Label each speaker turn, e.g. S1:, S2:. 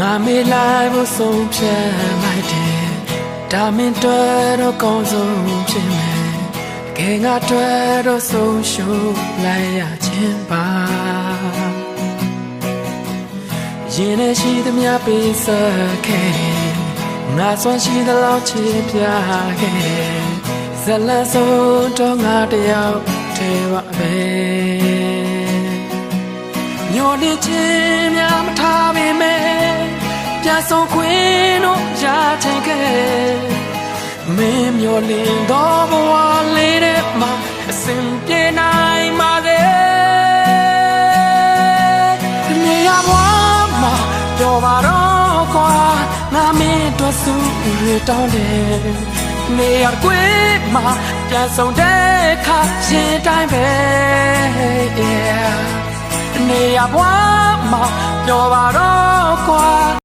S1: ငါမေးလိုက်ဖို့ဆုံးဖြတ်လိုက်တယ်ဒါမင်းတွေ့တော့ကောင်းဆုံးဖြစ်မယ်ကဲငါတွေ့တော့ဆုံးရှုံးလိုက်ရခြင်းပါရင်နဲ့ရှိသမျှပေးဆက်ခဲ့တယ်ငါစွမ်းရှိသလောက်ချစ်ပြခဲ့တယ်ဇလန်းဆုံးတော့ငါတယောက်ထဲပါပဲညိုနေခြင်းများမထားပေမဲ့ပြန်ဆုံးခွင့်တို့ရချင်ခဲ့မင်းမျောလင်းတော့ဘဝလေးတဲ့မှာအစဉ်ပြေနိုင်ပါစေနေရဘဝမှာပြောပါတော့ကွာငါမင်းတို့စုရတောင်းတယ်နေရကွေးမှာပြန်ဆုံးတဲ့ခါရင်တိုင်းပဲနေရဘဝမှာပြောပါတော့ကွာ